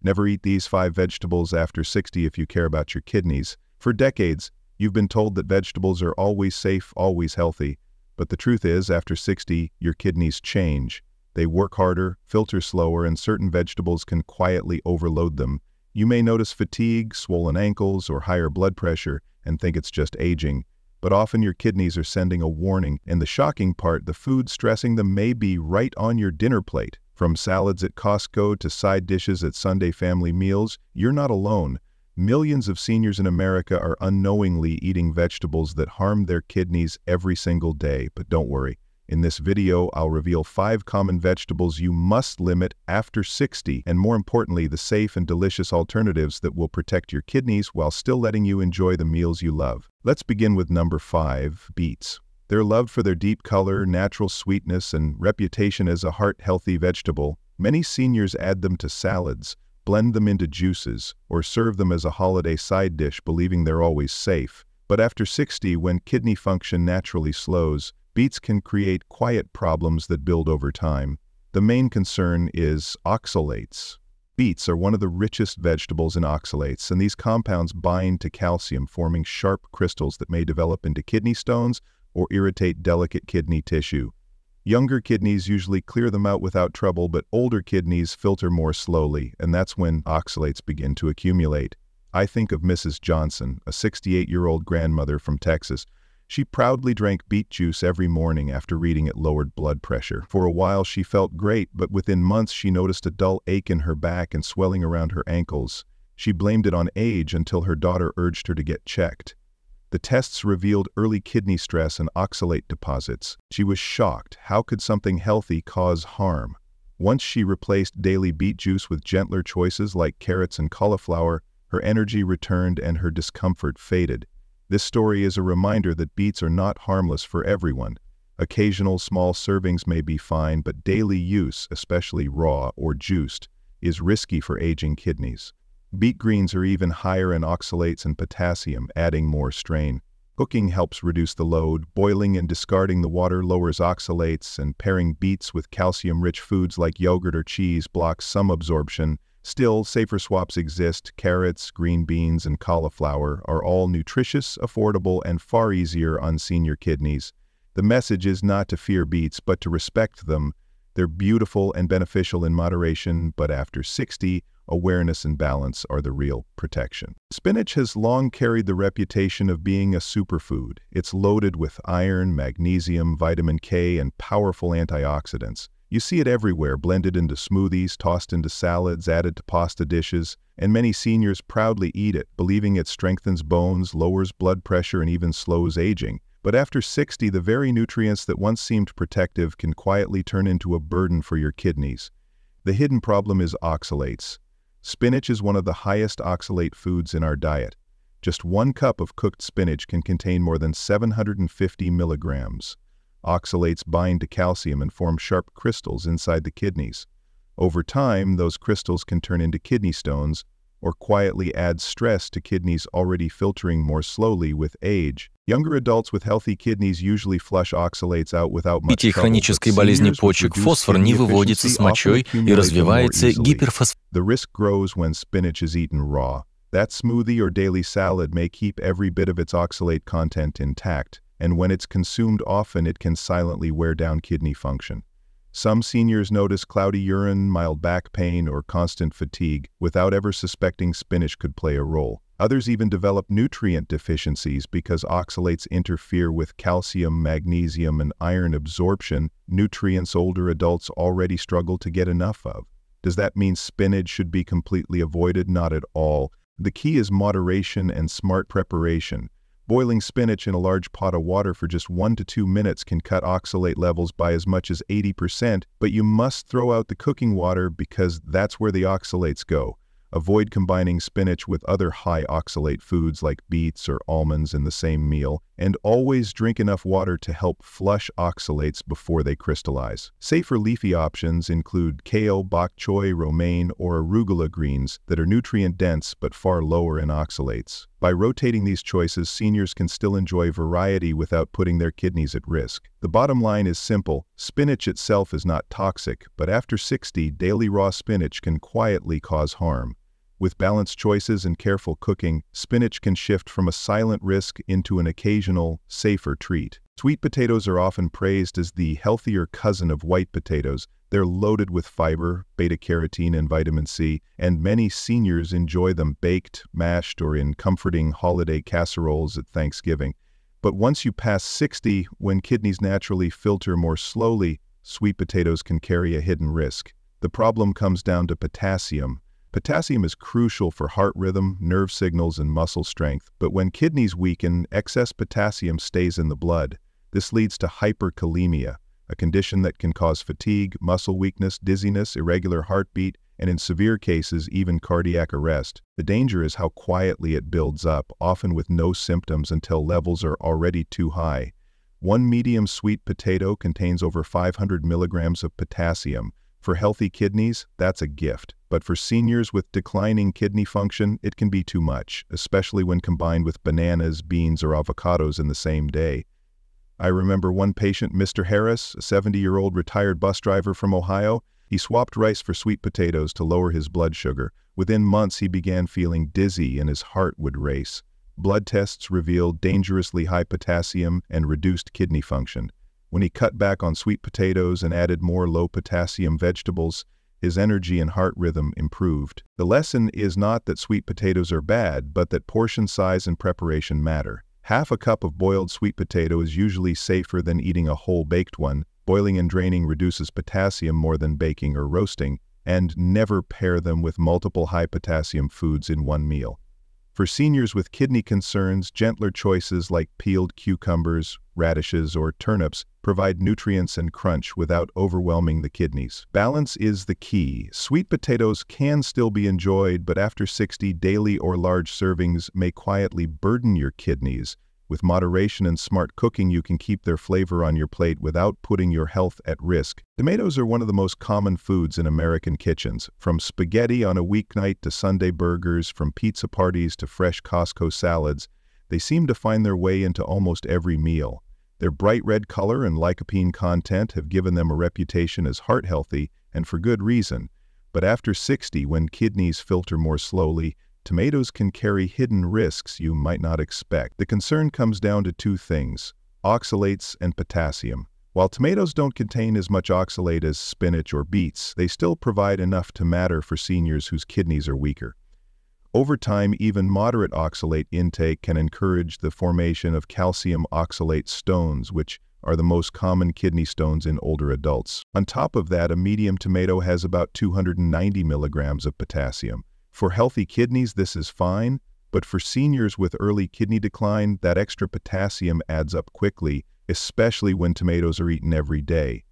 Never eat these 5 vegetables after 60 if you care about your kidneys. For decades, you've been told that vegetables are always safe, always healthy. But the truth is, after 60, your kidneys change. They work harder, filter slower, and certain vegetables can quietly overload them. You may notice fatigue, swollen ankles, or higher blood pressure and think it's just aging. But often your kidneys are sending a warning, and the shocking part, the food stressing them may be right on your dinner plate. From salads at Costco to side dishes at Sunday family meals, you're not alone. Millions of seniors in America are unknowingly eating vegetables that harm their kidneys every single day. But don't worry, in this video I'll reveal 5 common vegetables you must limit after 60, and more importantly, the safe and delicious alternatives that will protect your kidneys while still letting you enjoy the meals you love. Let's begin with number 5, beets. They're loved for their deep color, natural sweetness, and reputation as a heart-healthy vegetable. Many seniors add them to salads, blend them into juices, or serve them as a holiday side dish, believing they're always safe. But after 60, when kidney function naturally slows, beets can create quiet problems that build over time. The main concern is oxalates. Beets are one of the richest vegetables in oxalates, and these compounds bind to calcium, forming sharp crystals that may develop into kidney stones or irritate delicate kidney tissue. Younger kidneys usually clear them out without trouble, but older kidneys filter more slowly, and that's when oxalates begin to accumulate. I think of Mrs. Johnson, a 68-year-old grandmother from Texas. She proudly drank beet juice every morning after reading it lowered blood pressure. For a while she felt great, but within months she noticed a dull ache in her back and swelling around her ankles. She blamed it on age until her daughter urged her to get checked. The tests revealed early kidney stress and oxalate deposits. She was shocked. How could something healthy cause harm? Once she replaced daily beet juice with gentler choices like carrots and cauliflower, her energy returned and her discomfort faded. This story is a reminder that beets are not harmless for everyone. Occasional small servings may be fine, but daily use, especially raw or juiced, is risky for aging kidneys. Beet greens are even higher in oxalates and potassium, adding more strain. Cooking helps reduce the load. Boiling and discarding the water lowers oxalates, and pairing beets with calcium-rich foods like yogurt or cheese blocks some absorption. Still, safer swaps exist. Carrots, green beans, and cauliflower are all nutritious, affordable, and far easier on senior kidneys. The message is not to fear beets, but to respect them. They're beautiful and beneficial in moderation, but after 60, awareness and balance are the real protection. Spinach has long carried the reputation of being a superfood. It's loaded with iron, magnesium, vitamin K, and powerful antioxidants. You see it everywhere, blended into smoothies, tossed into salads, added to pasta dishes, and many seniors proudly eat it, believing it strengthens bones, lowers blood pressure, and even slows aging. But after 60, the very nutrients that once seemed protective can quietly turn into a burden for your kidneys. The hidden problem is oxalates. Spinach is one of the highest oxalate foods in our diet. Just 1 cup of cooked spinach can contain more than 750 milligrams. Oxalates bind to calcium and form sharp crystals inside the kidneys. Over time, those crystals can turn into kidney stones or quietly add stress to kidneys already filtering more slowly with age. Younger adults with healthy kidneys usually flush oxalates out without much Питье trouble, хронической but болезни seniors with почек reduced фосфор не kidney выводится efficiency с often мочой и accumulate them more развивается easily. гиперфосфорилация. The risk grows when spinach is eaten raw. That smoothie or daily salad may keep every bit of its oxalate content intact, and when it's consumed often, it can silently wear down kidney function. Some seniors notice cloudy urine, mild back pain, or constant fatigue without ever suspecting spinach could play a role. Others even develop nutrient deficiencies because oxalates interfere with calcium, magnesium, and iron absorption, nutrients older adults already struggle to get enough of. Does that mean spinach should be completely avoided? Not at all. The key is moderation and smart preparation. Boiling spinach in a large pot of water for just 1 to 2 minutes can cut oxalate levels by as much as 80%, but you must throw out the cooking water because that's where the oxalates go. Avoid combining spinach with other high oxalate foods like beets or almonds in the same meal, and always drink enough water to help flush oxalates before they crystallize. Safer leafy options include kale, bok choy, romaine, or arugula greens that are nutrient-dense but far lower in oxalates. By rotating these choices, seniors can still enjoy variety without putting their kidneys at risk. The bottom line is simple. Spinach itself is not toxic, but after 60, daily raw spinach can quietly cause harm. With balanced choices and careful cooking, spinach can shift from a silent risk into an occasional, safer treat. Sweet potatoes are often praised as the healthier cousin of white potatoes. They're loaded with fiber, beta-carotene, and vitamin C, and many seniors enjoy them baked, mashed, or in comforting holiday casseroles at Thanksgiving. But once you pass 60, when kidneys naturally filter more slowly, sweet potatoes can carry a hidden risk. The problem comes down to potassium. Potassium is crucial for heart rhythm, nerve signals, and muscle strength, but when kidneys weaken, excess potassium stays in the blood. This leads to hyperkalemia, a condition that can cause fatigue, muscle weakness, dizziness, irregular heartbeat, and in severe cases, even cardiac arrest. The danger is how quietly it builds up, often with no symptoms until levels are already too high. One medium sweet potato contains over 500 milligrams of potassium. For healthy kidneys, that's a gift. But for seniors with declining kidney function, it can be too much, especially when combined with bananas, beans, or avocados in the same day. I remember one patient, Mr. Harris, a 70-year-old retired bus driver from Ohio. He swapped rice for sweet potatoes to lower his blood sugar. Within months, he began feeling dizzy and his heart would race. Blood tests revealed dangerously high potassium and reduced kidney function. When he cut back on sweet potatoes and added more low-potassium vegetables, his energy and heart rhythm improved. The lesson is not that sweet potatoes are bad, but that portion size and preparation matter. Half a cup of boiled sweet potato is usually safer than eating a whole baked one. Boiling and draining reduces potassium more than baking or roasting, and never pair them with multiple high-potassium foods in one meal. For seniors with kidney concerns, gentler choices like peeled cucumbers, radishes, or turnips provide nutrients and crunch without overwhelming the kidneys. Balance is the key. Sweet potatoes can still be enjoyed, but after 60, daily or large servings may quietly burden your kidneys. With moderation and smart cooking, you can keep their flavor on your plate without putting your health at risk. Tomatoes are one of the most common foods in American kitchens. From spaghetti on a weeknight to Sunday burgers, from pizza parties to fresh Costco salads, they seem to find their way into almost every meal. Their bright red color and lycopene content have given them a reputation as heart-healthy, and for good reason. But after 60, when kidneys filter more slowly, tomatoes can carry hidden risks you might not expect. The concern comes down to two things: oxalates and potassium. While tomatoes don't contain as much oxalate as spinach or beets, they still provide enough to matter for seniors whose kidneys are weaker. Over time, even moderate oxalate intake can encourage the formation of calcium oxalate stones, which are the most common kidney stones in older adults. On top of that, a medium tomato has about 290 milligrams of potassium. For healthy kidneys, this is fine, but for seniors with early kidney decline, that extra potassium adds up quickly, especially when tomatoes are eaten every day.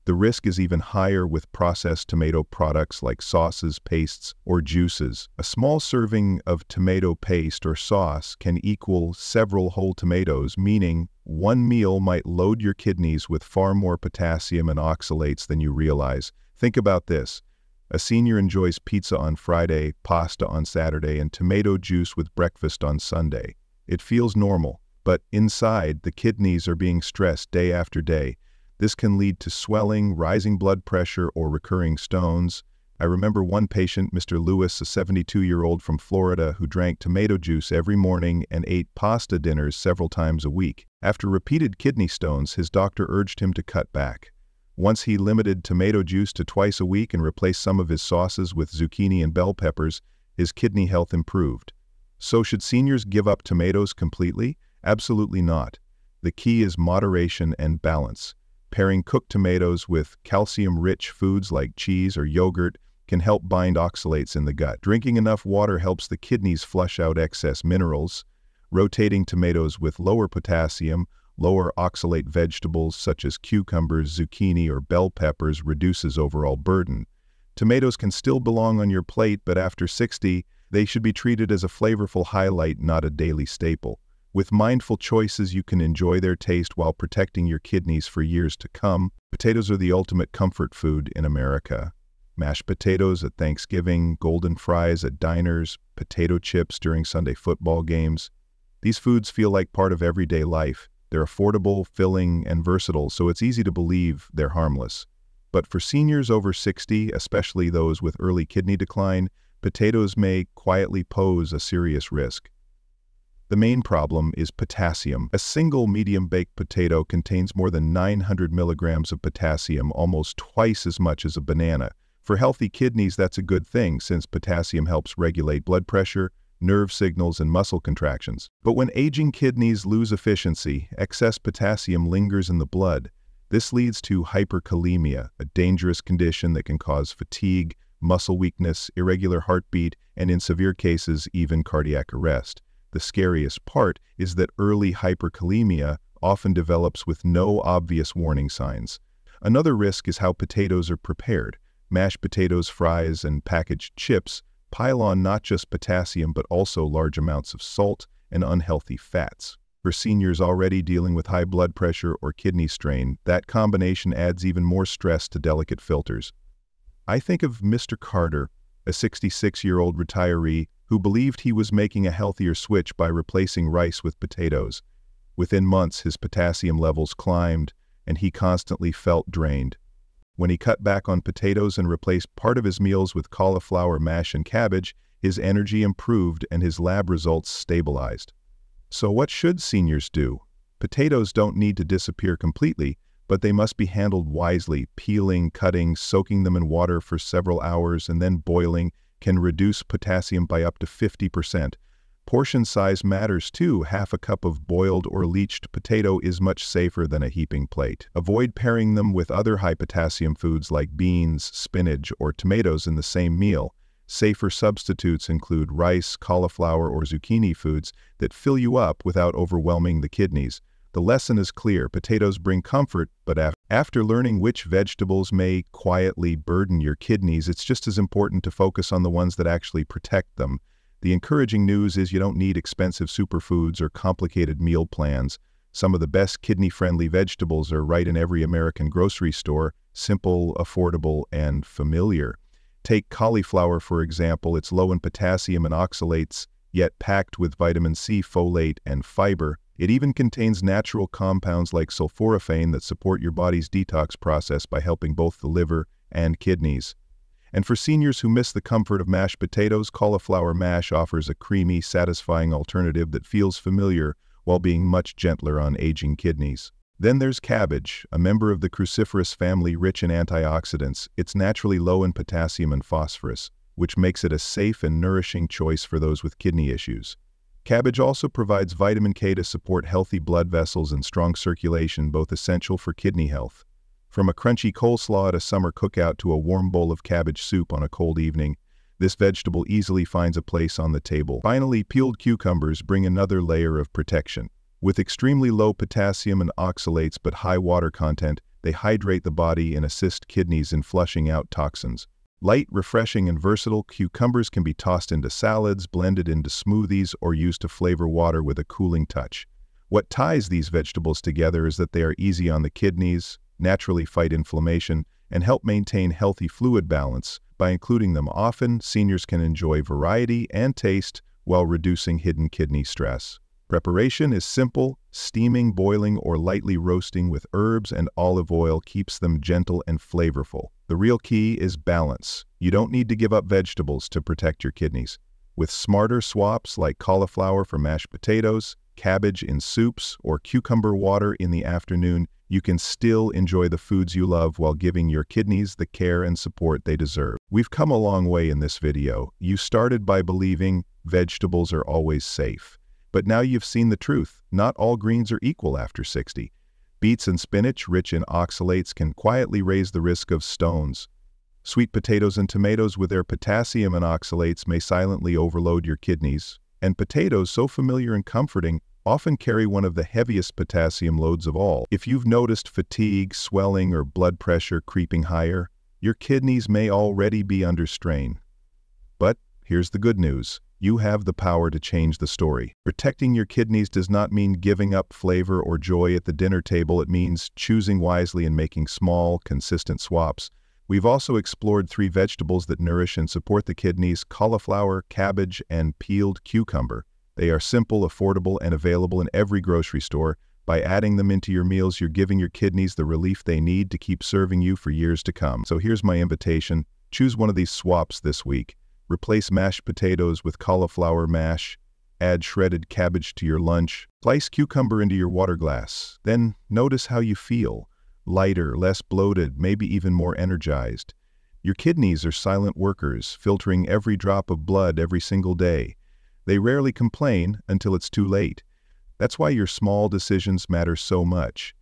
The risk is even higher with processed tomato products like sauces, pastes, or juices. A small serving of tomato paste or sauce can equal several whole tomatoes, meaning one meal might load your kidneys with far more potassium and oxalates than you realize. Think about this. A senior enjoys pizza on Friday, pasta on Saturday, and tomato juice with breakfast on Sunday. It feels normal, but inside, the kidneys are being stressed day after day. This can lead to swelling, rising blood pressure, or recurring stones. I remember one patient, Mr. Lewis, a 72-year-old from Florida, who drank tomato juice every morning and ate pasta dinners several times a week. After repeated kidney stones, his doctor urged him to cut back. Once he limited tomato juice to twice a week and replaced some of his sauces with zucchini and bell peppers, his kidney health improved. So should seniors give up tomatoes completely? Absolutely not. The key is moderation and balance. Pairing cooked tomatoes with calcium-rich foods like cheese or yogurt can help bind oxalates in the gut. Drinking enough water helps the kidneys flush out excess minerals. Rotating tomatoes with lower potassium, lower oxalate vegetables such as cucumbers, zucchini, or bell peppers reduces overall burden. Tomatoes can still belong on your plate, but after 60, they should be treated as a flavorful highlight, not a daily staple. With mindful choices, you can enjoy their taste while protecting your kidneys for years to come. Potatoes are the ultimate comfort food in America. Mashed potatoes at Thanksgiving, golden fries at diners, potato chips during Sunday football games. These foods feel like part of everyday life. They're affordable, filling, and versatile, so it's easy to believe they're harmless. But for seniors over 60, especially those with early kidney decline, potatoes may quietly pose a serious risk. The main problem is potassium. A single medium-baked potato contains more than 900 milligrams of potassium, almost twice as much as a banana. For healthy kidneys, that's a good thing, since potassium helps regulate blood pressure, nerve signals, and muscle contractions. But when aging kidneys lose efficiency, excess potassium lingers in the blood. This leads to hyperkalemia, a dangerous condition that can cause fatigue, muscle weakness, irregular heartbeat, and in severe cases, even cardiac arrest. The scariest part is that early hyperkalemia often develops with no obvious warning signs. Another risk is how potatoes are prepared. Mashed potatoes, fries, and packaged chips pile on not just potassium but also large amounts of salt and unhealthy fats. For seniors already dealing with high blood pressure or kidney strain, that combination adds even more stress to delicate filters. I think of Mr. Carter, a 66-year-old retiree who believed he was making a healthier switch by replacing rice with potatoes. Within months, his potassium levels climbed, and he constantly felt drained. When he cut back on potatoes and replaced part of his meals with cauliflower mash and cabbage, his energy improved and his lab results stabilized. So what should seniors do? Potatoes don't need to disappear completely, but they must be handled wisely. Peeling, cutting, soaking them in water for several hours, and then boiling can reduce potassium by up to 50%. Portion size matters too. Half a cup of boiled or leached potato is much safer than a heaping plate. Avoid pairing them with other high potassium foods like beans, spinach, or tomatoes in the same meal. Safer substitutes include rice, cauliflower, or zucchini foods that fill you up without overwhelming the kidneys. The lesson is clear: potatoes bring comfort, but after learning which vegetables may quietly burden your kidneys, it's just as important to focus on the ones that actually protect them. The encouraging news is you don't need expensive superfoods or complicated meal plans. Some of the best kidney-friendly vegetables are right in every American grocery store: simple, affordable, and familiar. Take cauliflower, for example. It's low in potassium and oxalates, yet packed with vitamin C, folate, and fiber. It even contains natural compounds like sulforaphane that support your body's detox process by helping both the liver and kidneys. And for seniors who miss the comfort of mashed potatoes, cauliflower mash offers a creamy, satisfying alternative that feels familiar while being much gentler on aging kidneys. Then there's cabbage, a member of the cruciferous family rich in antioxidants. It's naturally low in potassium and phosphorus, which makes it a safe and nourishing choice for those with kidney issues. Cabbage also provides vitamin K to support healthy blood vessels and strong circulation, both essential for kidney health. From a crunchy coleslaw at a summer cookout to a warm bowl of cabbage soup on a cold evening, this vegetable easily finds a place on the table. Finally, peeled cucumbers bring another layer of protection. With extremely low potassium and oxalates but high water content, they hydrate the body and assist kidneys in flushing out toxins. Light, refreshing, and versatile, cucumbers can be tossed into salads, blended into smoothies, or used to flavor water with a cooling touch. What ties these vegetables together is that they are easy on the kidneys, naturally fight inflammation, and help maintain healthy fluid balance. By including them often, seniors can enjoy variety and taste while reducing hidden kidney stress. Preparation is simple. Steaming, boiling, or lightly roasting with herbs and olive oil keeps them gentle and flavorful. The real key is balance. You don't need to give up vegetables to protect your kidneys. With smarter swaps like cauliflower for mashed potatoes, cabbage in soups, or cucumber water in the afternoon, you can still enjoy the foods you love while giving your kidneys the care and support they deserve. We've come a long way in this video. You started by believing vegetables are always safe. But now you've seen the truth. Not all greens are equal after 60. Beets and spinach, rich in oxalates, can quietly raise the risk of stones. Sweet potatoes and tomatoes with their potassium and oxalates may silently overload your kidneys. And potatoes, so familiar and comforting, often carry one of the heaviest potassium loads of all. If you've noticed fatigue, swelling, or blood pressure creeping higher, your kidneys may already be under strain. But here's the good news. You have the power to change the story. Protecting your kidneys does not mean giving up flavor or joy at the dinner table. It means choosing wisely and making small, consistent swaps. We've also explored 3 vegetables that nourish and support the kidneys: cauliflower, cabbage, and peeled cucumber. They are simple, affordable, and available in every grocery store. By adding them into your meals, you're giving your kidneys the relief they need to keep serving you for years to come. So here's my invitation. Choose one of these swaps this week. Replace mashed potatoes with cauliflower mash. Add shredded cabbage to your lunch. Slice cucumber into your water glass. Then notice how you feel. Lighter, less bloated, maybe even more energized. Your kidneys are silent workers, filtering every drop of blood every single day. They rarely complain until it's too late. That's why your small decisions matter so much.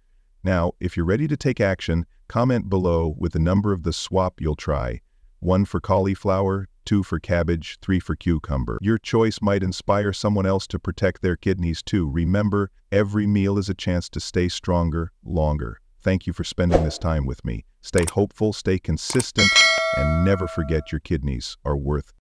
Now, if you're ready to take action, comment below with the number of the swap you'll try. 1 for cauliflower, 2 for cabbage, 3 for cucumber. Your choice might inspire someone else to protect their kidneys too. Remember, every meal is a chance to stay stronger, longer. Thank you for spending this time with me. Stay hopeful, stay consistent, and never forget your kidneys are worth